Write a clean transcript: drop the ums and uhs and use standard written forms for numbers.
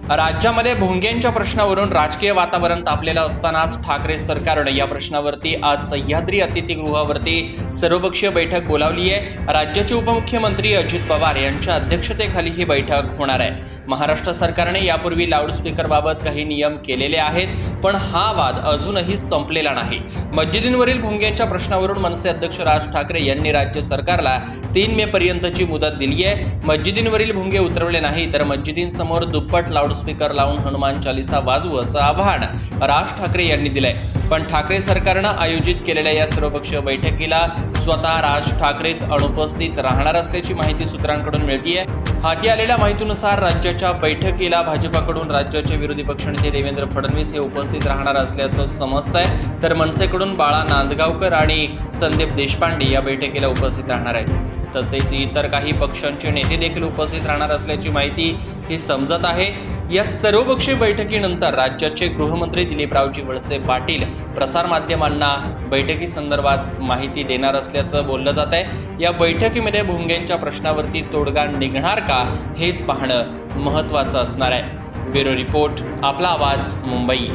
राज्यामध्ये भोंग्यांच्या प्रश्नावरून राजकीय वातावरण तापलेलं असतानाच ठाकरे सरकारने या प्रश्नावरती आज सह्याद्री अतिथीगृहावरती सर्वपक्षीय बैठक बोलावली आहे। राज्याचे उपमुख्यमंत्री अजित पवार यांच्या अध्यक्षतेखाली ही बैठक होणार आहे। महाराष्ट्र सरकारने यापूर्वी लाऊडस्पीकरबाबत काही नियम केलेले आहेत, पण हा वाद अजूनही संपलेला नाही। मस्जिदींवरील भोंग्यांच्या प्रश्नावरून मनसे अध्यक्ष राज ठाकरे यांनी राज्य सरकारला 3 मे पर्यंतची मुदत दिली आहे। मस्जिदींवरील भोंगे उतरवले नाही तर मस्जिदींसमोर दुप्पट लाऊडस्पीकर लावून हनुमान चालीसा वाजवू असं आवाहन राज ठाकरे यांनी दिलंय। पण ठाकरे सरकारनं आयोजित केलेल्या या सर्वपक्षीय बैठकीला स्वतः राज ठाकरेच अनुपस्थित राहणार असल्याची माहिती सूत्रांकडून मिळतेय। हाती आलेल्या माहितीनुसार राज्याच्या बैठकीला भाजपाकडून राज्याचे विरोधी पक्षनेते देवेंद्र फडणवीस हे उपस्थित राहणार असल्याचं समजतंय, तर मनसेकडून बाळा नांदगावकर आणि संदीप देशपांडे या बैठकीला उपस्थित राहणार आहेत। तसेच इतर काही पक्षांचे नेते देखील उपस्थित राहणार असल्याची माहिती ही समजत आहे। या सर्वपक्षीय बैठकीनंतर राज्याचे गृहमंत्री दिलीपरावजी वळसे पाटील प्रसारमाध्यमांना बैठकीसंदर्भात माहिती देणार असल्याचं बोललं जात आहे। या बैठकीमध्ये भोंग्यांच्या प्रश्नावरती तोडगा निघणार का हेच पाहणं महत्त्वाचं असणार आहे। ब्युरो रिपोर्ट, आपला आवाज, मुंबई।